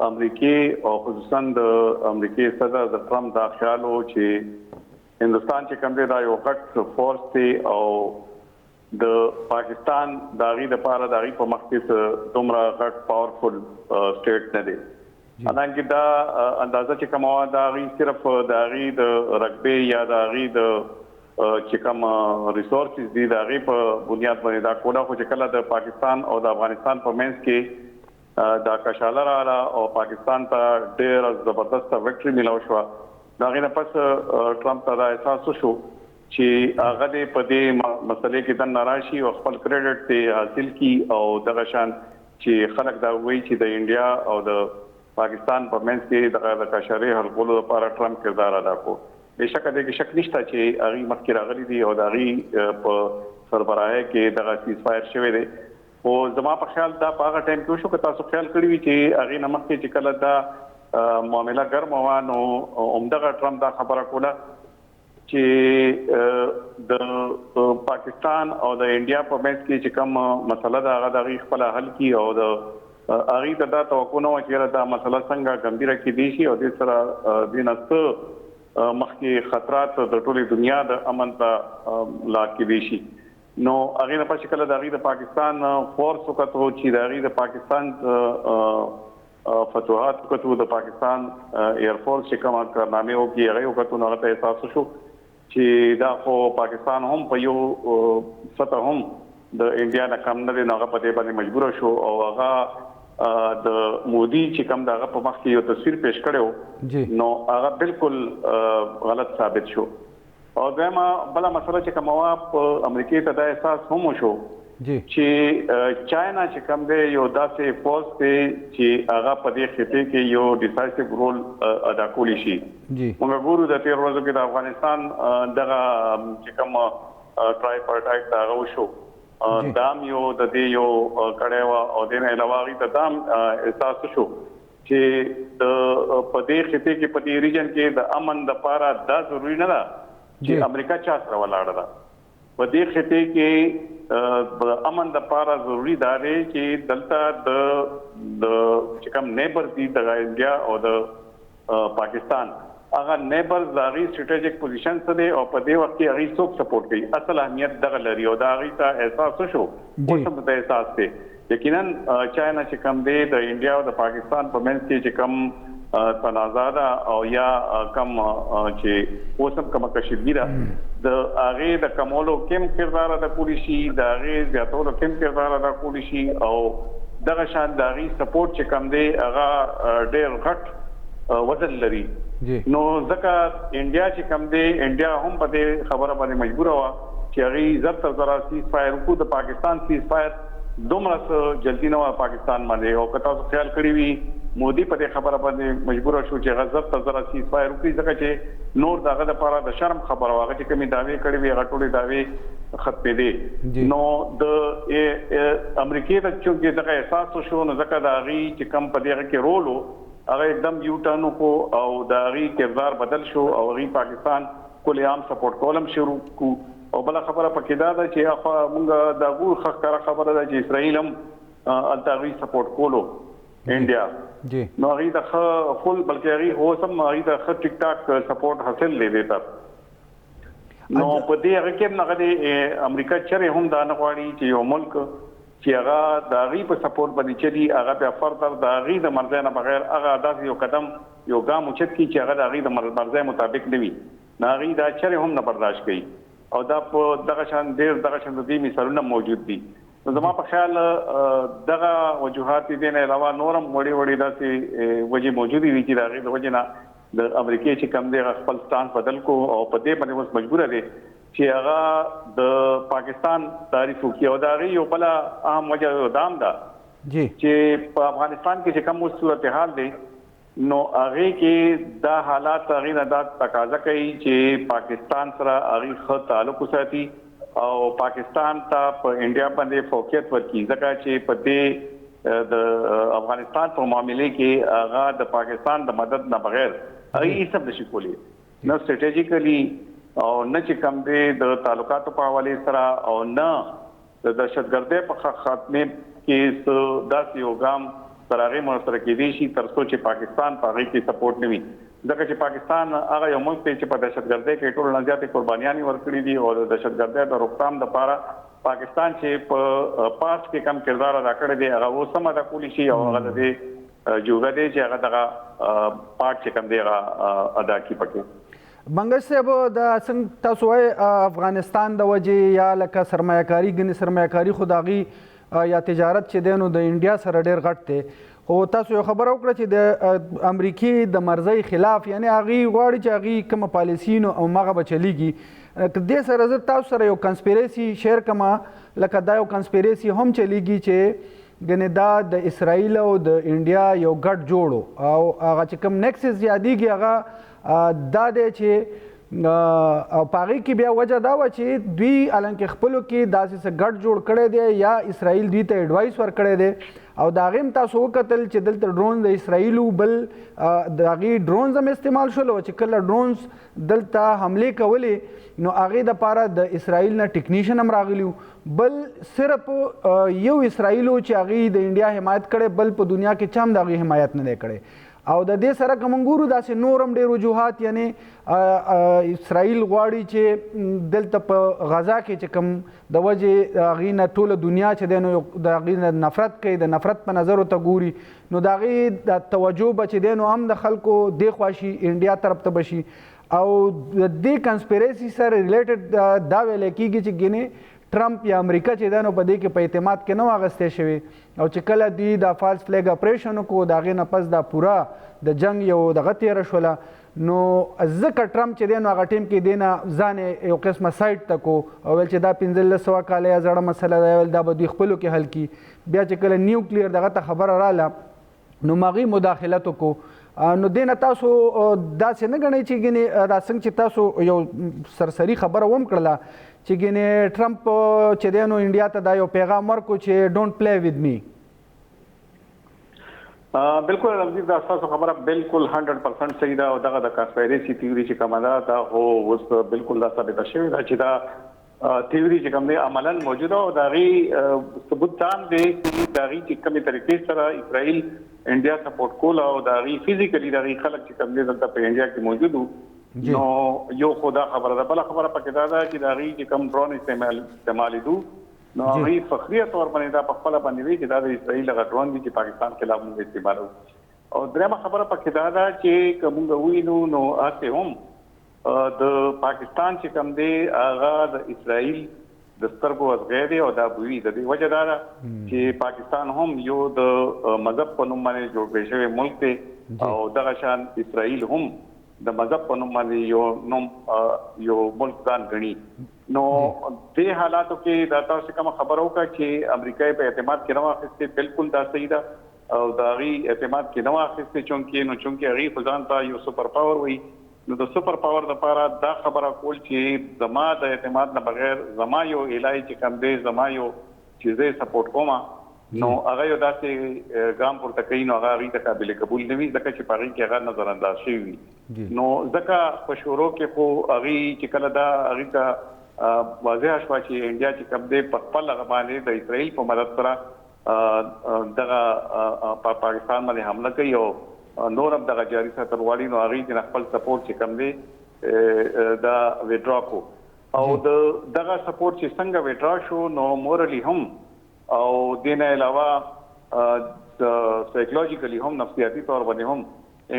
امریکې او خصوصا د امریکې صدر د ټرمپ دا خیال و چې هندستان چې کوم دی دا یو غټ فورس دی او د پاکستان د هغې دپاره د هغې په مخ کې دومره غټ پاورفل سټیټ نه دی. حالانکه دا اندازه چې کومه وه د هغې صرف د هغې د رقبې یا د هغې د چې کوم ریسورسز دي د هغې په بنیاد باندې دا کوله، خو چې کله د پاکستان او د افغانستان په منځ کې دا کشاله راغله او پاکستان ته ډېره زبردسته وکټري میلاو شوه، د هغې نه پس ټرمپ ته دا احساس وشو چې هغه دې په دې مسلې کې دننه راشي او خپل کریډټ دې حاصل کړي او دغه شان چې خلک دا وایي چې د انډیا او د پاکستان په منځ کې دغه د کشارې حل کولو لپاره ټرمپ کردار ادا کړو. بېشکه دې کې شک نشته چې هغې مخکې راغلي دي او د هغې په سربراهۍ کې دغه سیز فایر شوی دی. خو زما په خیال دا په هغه ټایم کې وشو که تاسو خیال کړي وي چې هغې نه مخکې چې کله دا معامله ګرمه وه نو همدغه ټرمپ دا خبره کوله چې د پاکستان او د انډیا په منځ کې چې کوم مسله ده هغه د هغې خپله حل کړي او د هغې ته دا توقع نه وه چې دا مسله څنګه ګمبیره کېدی شي او دې سره دې نه څه مخکې خطرات د ټولې دنیا د امن ته لا کېدی شي. نو هغې نه پس چې کله د هغې د پاکستان فورس وکتو چې د هغې د پاکستان فتوحات وکتو، د پاکستان ایرفورس چې کومه کارنامې وکړي هغې وکتو، نو هغه ته احساس وشو چې دا خو پاکستان هم په یو سطح هم د انډیا نه کم نه دی، نو هغه په دې باندې مجبوره شو او هغه د مودي چې کوم د هغه په مخ کې یو تصویر پیش کړی نو هغه بالکل غلط ثابت شو. او دویمه بله مسله چې کومه وه په امریکې ته دا احساس هم وشو چې چاینا چې کوم دی یو داسې فورس دی چې هغه په دې خطې کې یو ډیسایسیو رول ادا کولی شي. موږ ګورو د تېرو ورځو کې د افغانستان دغه چې کوم ټرایپارټایټ هغه وشو، دا هم یو د دې یو کړی وه او دې نه علاوه هغې ته دا هم احساس وشو چې په دې خطې کې په دې ریجن کې د امن دپاره دا ضروري نه ده چې امریکا چا سره ولاړه ده. په دې خطې کې د امن دپاره ضروري دا دی چې دلته د چې کوم نیبر دي د انډیا او د پاکستان هغه نیبر د هغې سټریټیجک پوزیشن څه دی او په دې وخت کې هغې څوک سپورټ کوي، اصل اهمیت دغه لري او د هغې ته احساس وشو، اوس هم ته احساس دی. یقینا چاینا چې کوم دی د انډیا او د پاکستان په منځ کې چې کوم تنازع ده او یا کم چې اوس هم کومه کشیدګي ده د هغې د کمولو کم کردار ادا کولی شي، د هغې زیاتولو کم کردار ادا کولی شي او دغه شان د هغې سپورټ چې کوم دی هغه ډېر غټ وزن لري. نو ځکه انډیا چې کوم دی انډیا هم په دې خبره باندې مجبوره وه چې هغې زر تر زره سیز فایر وکړو. د پاکستان سیز فایر دومره څه جلدي نه وه پاکستان باندې، او که تاسو خیال کړي وي مودي په دې خبره باندې مجبوره شو چې هغه زر تر زره سیز فایر وکړي، ځکه چې نور د هغه دپاره د شرم خبره وه، هغه چې کومې دعوې کړې وي هغه ټولې دعوې ختمېدې. نو د امریکې ته چونکې دغه احساس وشو نو ځکه د هغې چې کوم په دې هغه کې رول و هغه एकदम یو ټرن وکړو او د هغې کردار بدل شو او هغې پاکستان کل عام سپورټ کول هم شروع کړو. او بله خبره پکې دا ده چې اخوا مونږ دا ګور ښه ښکاره خبره ده چې اسرائیل هم هلته هغې سپورټ کولو انډیا، نو هغې ته ښه فل بلکې هغې اوس هم هغې ته ښه ټیک ټاک سپورټ حاصل دی دې ته. نو په دې هغه کې هم هغه د امریکا چرې هم دا نه غواړي چې یو ملک چې هغه د هغې په سپورټ باندې چلي هغه بیا فردر د هغې د مرضۍ نه بغیر هغه داسې یو قدم یو ګام اوچت کړي چې هغه د هغې د مرضۍ مطابق نه وي، نو هغې دا چرې هم نه برداشت کوي او دا په دغه شان ډېر دغه شان د دې مثالونه موجود دي. نو زما په خیال دغه وجوهات دې نه علاوه نور هم وړې وړې داسې وجې موجودې دي چې د هغې د وجې نه د امریکې چې کوم دی خپل سټانس بدل کو او په دې باندې اوس مجبوره دی چې هغه د پاکستان تعریف وکړي. او د هغې یو بله اهم وجه دا هم ده چې په افغانستان کې چې کوم اوس صورتحال دی نو هغې کې دا حالات هغې نه دا تقاضا کوي چې پاکستان سره هغې ښه تعلق وساتي او پاکستان ته په انډیا باندې فوقیت ورکړي، ځکه چې په دې د افغانستان په معاملې کې هغه د پاکستان د مدد نه بغیر هغې هیڅ هم نشي کولی، نه سټریټیجیکلي او نه چې کوم دی د تعلقاتو په حوالې سره او نه د دهشتګردۍ په خاتمې کې داسې یو ګام تر هغه سره کېدی شي تر څو چې پاکستان په هغه کې سپورټ نه وي ځکه چې پاکستان هغه یو ملک دی چې په دهشتګردۍ کې ټول نه زیاتې قربانیانې ورکړي دي او د دهشتګردۍ د روکتام لپاره پاکستان چې په پاس کې کم کردار ادا کړی دی هغه اوس هم ادا کولی شي او هغه د جوګه دی چې هغه دغه پارټ چې کم دی هغه ادا کړي پکې منګش صاحب د څنګه تاسو وایي افغانستان د وجې یا لکه سرمایه‌کاري ګنې سرمایه‌کاري خو د هغې یا تجارت چې دی نو د انډیا سره ډېر غټ دی خو تاسو یو خبره وکړه چې د امریکې د مرضۍ خلاف یعنې هغې غواړي چې هغې کومه پالیسي نو هماغه به چلیږي دې سره زه تاسو سره یو کنسپیریسي شیر کما لکه دا یو کنسپیریسي هم چلیږي چې ګنې دا د اسرائیل او د انډیا یو ګډ جوړو او هغه چې کوم نیکسس یادېږي هغه دا دی چې او په هغې کې بیا وجه دا وه چې دوی حالانکې خپلو کې داسې څه ګډ جوړ کړی دی یا اسرائیل دوی ته ایډوایس ورکړی دی او د هغې هم تاسو وکتل چې دلته ډرونز د اسرائیلو بل د هغې ډرونز هم استعمال شول او چې کله ډرونز دلته حملې کولې نو هغې دپاره د اسرائیل نه ټیکنیشن هم راغلي بل صرف یو اسرائیلو چې هغې د انډیا حمایت کړی بل په دنیا کې چا هم د هغې حمایت نه دی کړی او د دې سره که موږ ګورو داسې نور هم ډېر وجوهات یعنې اسرائیل غواړي چې دلته په غزا کې چې کوم د وجې هغې نه ټوله دنیا چې دی نو د هغې نه نفرت کوي د نفرت په نظر ورته ګوري نو د هغې د توجه به چې دی نو هم د خلکو دې خوا شي انډیا طرف ته به شي او د دې کنسپیریسي سره ریلیټډ دا ویلی کېږي چې ګینې ټرمپ یا امریکا چې دی نو په دې کې په اعتماد کې نه و اخیستی شوی او چې کله دوی دا فالس فلیګ اپریشن وکړو د هغې نه پس دا پوره د جنګ یو دغه تېره شوله نو ځکه ټرمپ چې دی نو هغه ټیم کې دی نه ځان یو قسمه سایډ ته کو او ویل چې دا 1500 کاله یا زړه مسله ده ویل دا به دوی خپلو کې حل کړي بیا چې کله نیوکلیر دغه ته خبره راله نو هغې مداخلت وکړو نو دې نه تاسو داسې نه ګڼئ چې ګینې دا څنګه چې تاسو یو سرسري خبره هم کړله چې ګینې ټرمپ چې دی نو انډیا ته دا یو پیغام ورکړو چې ډونټ پلی وذ می بالکل رمزي دا تاسو خبره بالکل 100% صحیح ده او دغه د کانسپیریسي تیوري چې کومه ده دا خو اوس بالکل دا ثابته شوې ده چې دا تیوري چې کوم دی عملاً موجوده او د هغې ثبوت تام دی چې د هغې چې کومې طریقې سره اسرائیل انډیا سپورټ کول او د هغې فزیکلي د هغې خلک چې کوم دی دلته په انډیا کې موجود وو نو یو خو دا خبره ده بله خبره پکې دا ده چې د هغې چې کوم ډرون استعمالېدو نو هغې فخریه طور باندې دا په خپله باندې وي چې دا د اسرائیل هغه ډرون دي چې پاکستان خلاف موږ استعمالوو او درېیمه خبره پکې دا ده چې که موږ ووینو نو هسې هم د پاکستان چې کوم دی هغه د اسرائیل د سترګو ازغی دی او دا بوي د دې وجه دا ده چې پاکستان هم یو د مذهب په نوم باندې جوړ کړی شوی ملک دی او دغه شان اسرائیل هم د مذهب په نوم باندې یو ملک ځان ګڼي نو دې حالاتو کې دا تاسو کوم خبرو کا چې امریکای په اعتماد کې نه واخیستې بالکل دا صحیح ده او دا غي اعتماد کې نه واخیستې چونکې غي خدان ته یو سپر پاور وي نو د سپر پاور لپاره دا خبره کول چې زما د اعتماد نه بغیر زما یو الای چې کوم دی زما یو چیزې سپورټ کوما نو هغه یو داسې ګام پورته کوي نو هغه غي ته قابل قبول نه وي ځکه چې پاره کې هغه نظر انداز شوی وي نو ځکه په شروع کې خو هغه چې کله دا هغه کا واضح شو چې انډیا چې کوم دی په خپل باندې د اسرائیل په مدد سره دغه پاکستان باندې حمله کوي او نور هم دغه جاري ساتل غواړي نو هغه چې خپل سپورټ چې کوم دی دا وډرا کو او دغه سپورټ چې څنګه وډرا شو نو مورلی هم او دینه علاوه سایکولوژیکلی هم نفسیاتي طور باندې هم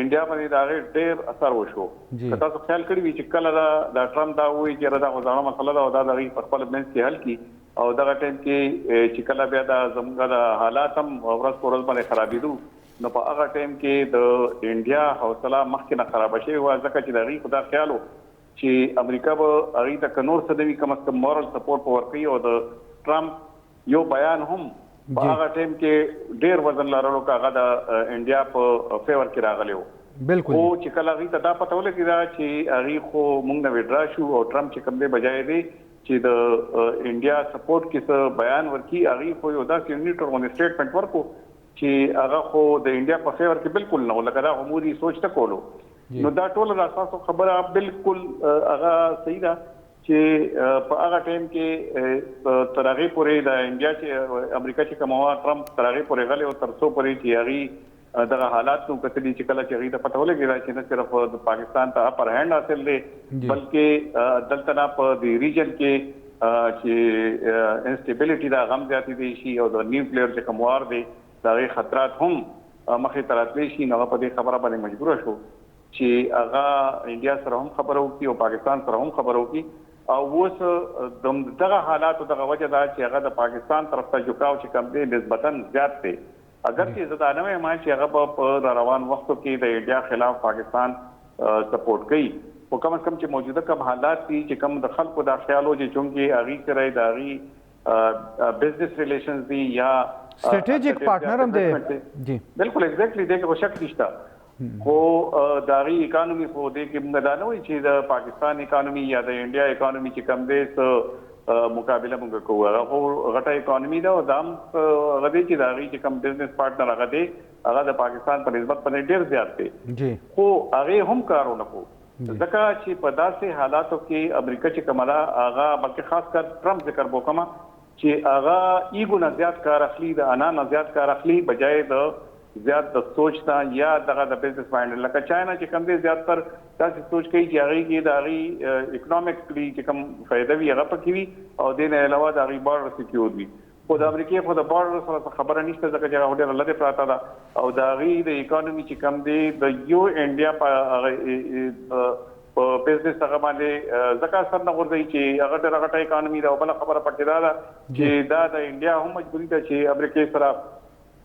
انډیا باندې دا ډېر اثر وشو که تاسو خیال کړی وي چې کله دا ټرمپ دا وایي چې دا غوښتنه مسله ده او دا د خپل منځ کې حل کی او دغه ټیم کې چې کله بیا دا زموږ د حالات هم ورځ په ورځ باندې خرابېدو نو په هغه ټیم کې د انډیا حوصله مخکې نه خرابه شوې وه ځکه چې د هغې خو دا خیال و چې امریکا به هغې ته که نور څه نه وي کم از کم مورل سپورټ په ورکوي او د ټرمپ یو بیان هم په هغه ټیم کې ډېر وزن لرلو که هغه د انډیا په فیور کې راغلی و بالکل خو چې کله هغې ته دا پته ولګېده چې هغې خو موږ نه وډرا شو او ټرمپ چې کوم دی بجای دی چې د انډیا سپورټ کې څه بیان ورکړي هغې خو یو داسې نیوټرل غوندې سټیټمنټ ورکړو چې هغه خو د انډیا په فیور کې بالکل نه و لکه دا عمودي سوچ نه کولو نو دا ټوله د اساسو خبره بالکل هغه صحیح ده چې په هغه ټایم کې تر هغه پورې د انډیا چې امریکا چې کومه ټرمپ تر هغه پورې غلې او تر څو پورې چې هغه دغه حالات نو کتلی چې کله چې هغه د پټولې کې چې نه صرف د پاکستان ته اپر هینډ حاصل دی بلکې دلته نه په دی ریجن کې چې انسټیبিলিټي دا غم زیاتې دي شي او د نیوکلیر چې کوموار دی دا غي خطرات هم مخې تراتلی شي نو په دې خبره باندې مجبور شو چې هغه انډیا سره هم خبرو کی او پاکستان سره هم خبرو کی او اوس دغه حالات او دغه وجه دا چې هغه د پاکستان طرف ته جوکاو چې کم دی نسبتاً زیات دی اگر چې زدانه ما چې هغه په روان وختو کې د انډیا خلاف پاکستان سپورټ کوي او کم از کم چې موجوده کوم حالات دي چې کوم د خلکو د خیالو چې چونکی اغي سره د اغي بزنس ریلیشنز دي یا سټریټیک پارټنر هم دی جی بالکل ایگزیکټلی دغه شک نشته خو داغي اکانومي خو دې کې موږ دا نه وایي چې د پاکستان اکانومي یا د انډیا اکانومي چې کم دی مقابله موږ کوو هغه غټه اکانومي دا او دام غدي چې داغي چې کم بزنس پارټنر هغه دی هغه د پاکستان په نسبت باندې ډیر زیات دی جی خو هغه هم کارونه کوي ځکه چې په داسې حالاتو کې امریکا چې کومه هغه بلکې خاص کر ټرمپ ذکر وکما چې هغه ایګو نه زیات کار اخلي د انا نه زیات کار اخلي بجای د زیات د سوچ تا یا دغه د بزنس مایند لکه چاینا چې کوم دي زیات تر تاسو سوچ کوي چې هغه کې د هغه اکونومیکلی چې کوم فائدہ وي هغه پکې وي او د نه علاوه د هغه بارډر سکیور وي خو د امریکا په د بارډر سره خبره نشته ځکه چې هغه ډېر لږه پراته ده او د هغه د اکانومي چې کوم دي د یو انډیا په بزنس هغه باندې ځکه سر نه ورځي چې هغه ډېر غټه اکانومي ده او بل خبره پکې ده چې دا د انډیا هم مجبوري ده چې امریکا سره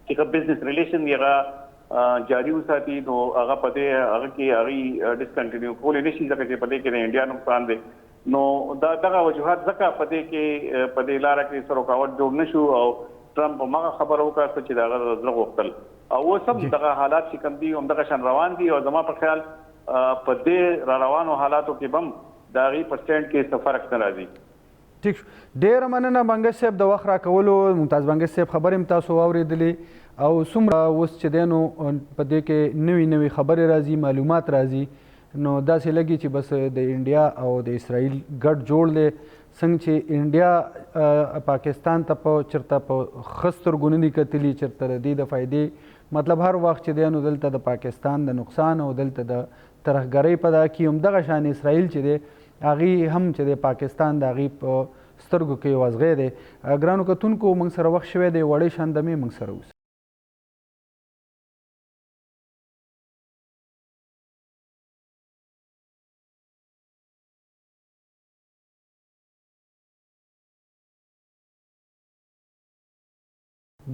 چې بزنس ریلیشن یې جاری وساتي نو هغه پدې هغه کې هغه ډیسکنټینیو کول نشي ځکه چې پدې کې د انډیا نقصان دی نو دا دغه وجوهات ځکه پدې کې پدې لار کې سره رکاوټ جوړ نشو او ټرمپ هغه خبرو وکړه چې دا زړه غوښتل او سم دغه حالات چې کوم دي هم دغه شان روان دي او زما په خیال پدې را روانو حالاتو کې بم دا غي پرسنټ کې سفر اکثر راځي ٹھیک ډیر مننه بنګش صاحب د وخت راکولو ممتاز بنګش صاحب خبرې تاسو واورېدلې او څومره اوس چې دی نو په دې کې نوې خبرې راځي معلومات راځي نو داسې لګي چې بس د انډیا او د اسرائیل ګډ جوړ دی څنګه چې انډیا پاکستان ته په چرته په خستر ګونې کتلی چرته د دې د فائدې مطلب هر وخت چې دی نو دلته د پاکستان د نقصان او دلته د ترهګرۍ په دا کې هم دغه شان اسرائیل چې دی هغې هم چې د پاکستان د هغې په سترګو کې وازغی دی ګرانو کتونکو موږ سره وخت شوی دی وړې شاندمې موږ سره اوسئ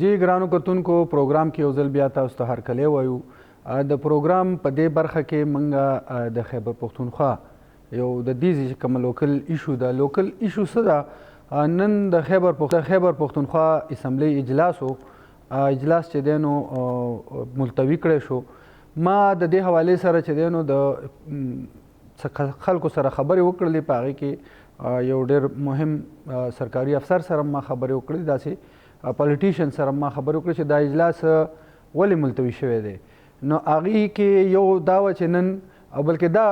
جی ګرانو کتونکو پروګرام کې یو ځل بیا تاسو ته هرکلی وایو د پروګرام په دې برخه کې موږ د خیبر پښتونخوا یو د دې چې کوم لوکل ایشو ده لوکل ایشو څه ده نن د خیبر پښتونخوا اسمبلی اجلاس چې دی نو ملتوي کړی شو ما د دې حوالې سره چې دی نو د خلکو سره خبرې وکړلې په هغې کې یو ډېر مهم سرکاري افسر سره ما خبرې وکړلې داسې پالیټیشن سره ما خبرې وکړې چې دا اجلاس ولې ملتوي شوی دی نو هغې کې یو دا وه چې نن او بلکې دا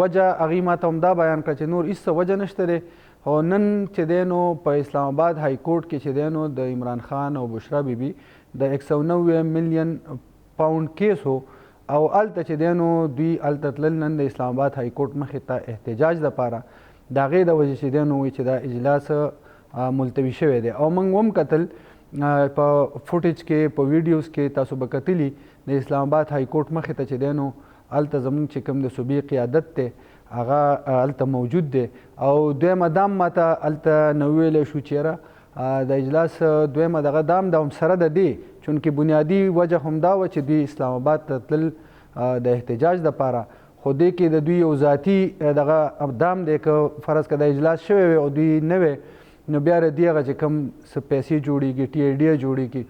وجه هغې ما ته هم دا بیان کړه چې نور هېڅ وجه نشته دی او نن چې دی نو په اسلام آباد های کورټ کې چې دی نو د عمران خان او بشرا بیبي د 190 ملیون پاونډ کیس و او هلته چې دی نو دوی هلته تلل نن د اسلام آباد های کورټ مخې ته احتجاج دپاره د هغې د وجې چې دی نو وایي چې دا اجلاس ملتوي شوی دی او موږ هم کتل په فوټیج کې په ویډیوز کې تاسو به کتلي د اسلام آباد های کورټ مخې ته چې دی نو هلته زموږ چې کوم د صوبې قیادت دی هغه هلته موجود دی او دویمه دام ماته هلته نه وویلی شو چې یاره د اجلاس دویمه دغه دام د هم سره د دې چونکې بنیادي وجه همدا وه چې دوی اسلام آباد ته تلل د احتجاج دپاره خو دې کې د دوی یو ذاتي دغه دام دی که فرض که د اجلاس شوی وی او دوی نه وی نو بیا د دې هغه چې کوم څه پیسې جوړېږي ټي آی ډي جوړېږي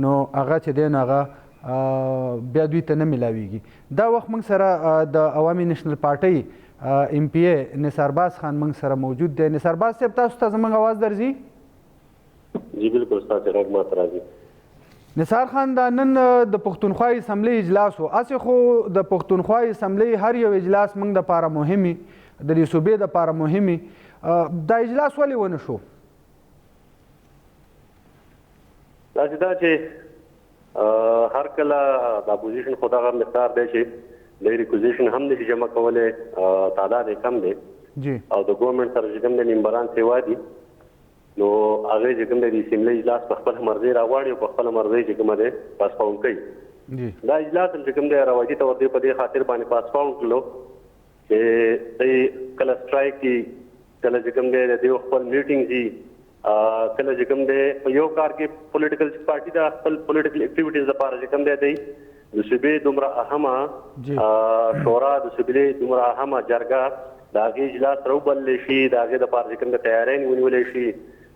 نو هغه چې دی نو هغه بیا دوی ته نه میلاویږي دا وخت موږ سره د عوامي نیشنل پارټۍ ایم پی ای نثارباز خان موږ سره موجود دی نثارباز صاحب تاسو ته زموږ اواز درځي جی بالکل ستاسو غږ ماته راځي نثار خان دا نن د پښتونخوا اسمبلی اجلاس و هسې خو د پښتونخوا اسمبلی هر یو اجلاس موږ دپاره مهمي د دې صوبې دپاره مهمي دا اجلاس ولې ونه شو؟ داسې دا چې هر کله د اپوزیشن خو دغه مقدار دی چې د ریکوزیشن هم نشي جمع کولی، تعداد یې کم دی او د ګورنمنټ سره چې کوم د ممبران سیوا دي نو هغه چې کوم د اسمبلی اجلاس په خپل مرضي راغواړي او په خپل مرضي چې کوم دی پاسپاون کوي. دا اجلاس چې کوم دی روایتي تور دی په دې خاطر باندې پاسپاون کړلو چې دوی کله سټرایک دي، کله چې کوم دی د دوی خپل میټینګ دي، کله چې کوم دی په یو کار کې پولیټیکل پارټي د خپل پولیټیکل اکټیویټیز لپاره چې کوم دی د صوبې دومره اهمه شورا د صوبې دومره اهمه جرګه د هغې اجلاس راوبللی شي، د هغې دپاره چې کوم د تیاری ونیولی شي،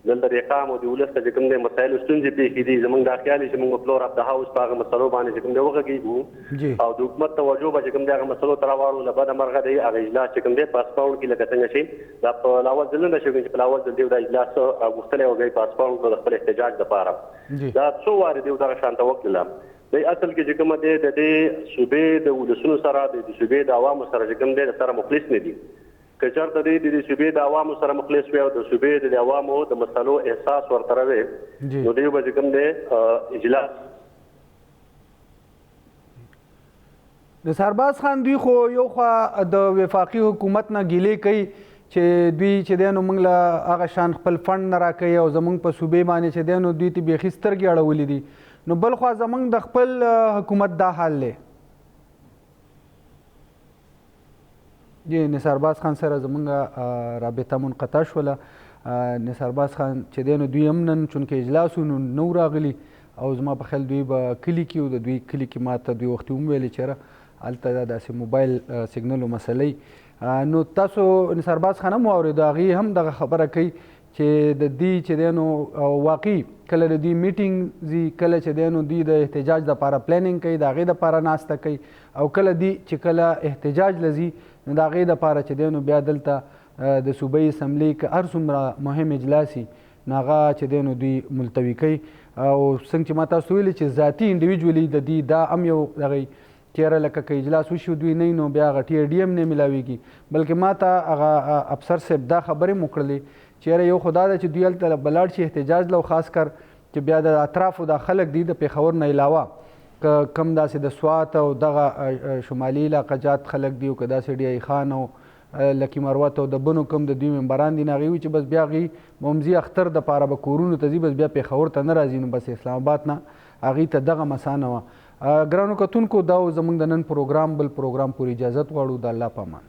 دلته د اقام او د ولس ته چې کوم دی مسایلو ستونزې پېښې دي، زموږ دا خیال چې موږ فلور اف د هاوس په هغه مسلو باندې چې کوم دی وغږېږو او د حکومت توجه به چې کوم دی هغه مسلو ته راواړو. له بده مرغه دی هغه اجلاس چې کوم دی پاسپاون کړي لکه څنګه چې دا په لاول ځل نه ده شوی چې په لاول ځل دی دا اجلاس غوښتلی او بیا یې پاسپاون کړو د خپل احتجاج دپاره. دا څو وارې دی دغه شانته وکړله. دی اصل کې چې کومه دی د دې صوبې د ولسونو سره د صوبې د عوامو سره چې کوم دی سره مخلص نه دي. که چېرته دی د صوبې د عوامو سره مخلص وي او د صوبې د عوامو د مسلو احساس ورته وي نو دوی به چې کوم دی اجلاس د سرباز خان دوی خو یو خوا د وفاقي حکومت نه ګیلې کوي چې دوی چې دی نو موږ له هغه شان خپل فنډ نه راکوي او زموږ په صوبې باندې چې دی نو دوی ته بیخي سترګې اړولې دي، نو بل خوا زموږ د خپل حکومت دا حال دی. جی نثارباز خان سره زموږ رابطه منقطع شوله. نثارباز خان چې دی نو دوی هم نن چونکې اجلاس نو نو راغلي او زما په خیال دوی به کلي کې و د دوی کلي کې ما ته دوی وختي وویلې چېرې هلته داسې موبایل سیګنلو مسلې نو تاسو نثارباز خان هم واورېدو، هغې هم دغه خبره کوي چې د دوی چې دی نو واقعي کله د دوی میټینګ ځي، کله چې دی نو دوی د احتجاج دپاره پلانینګ کوي، د هغې دپاره ناسته کوي او کله دوی چې کله احتجاج له ځي نو د هغې دپاره چې دی نو بیا دلته د صوبایي اسمبلۍ که هر څومره مهم اجلاس وي نو هغه چې دی نو دوی ملتوي کوي. او څنګه چې ما تاسو ویلي چې ذاتي انډیویجولي د دوی دا هم یو دغه چېرې لکه که اجلاس وشي دوی نه نو بیا هغه ټي ډي ایم نه میلاویږي، بلکې ما ته هغه افسر صاحب دا خبرې مو کړلې چېرې یو خو دا ده چې دوی هلته بلاړ شي احتجاج له خاص کر چې بیا د اطرافو دا خلک دي د پېښور نه علاوه که کم داسې د سوات او دغه شمالي علاقه جات خلک دي او که داسې ډی ای خان او لکي مروت او د بنو کم د دوی ممبران دي نو هغې وي چې بس بیا هغوی ممزي اختر دپاره به کورونو ته ځي، بس بیا پېښور ته نه راځي، نو بس اسلام آباد نه هغوی ته دغه مسانه وه. ګرانو کتونکو دا زموږ د نن پروګرام، بل پروګرام پورې اجازت غواړو. د الله په امان.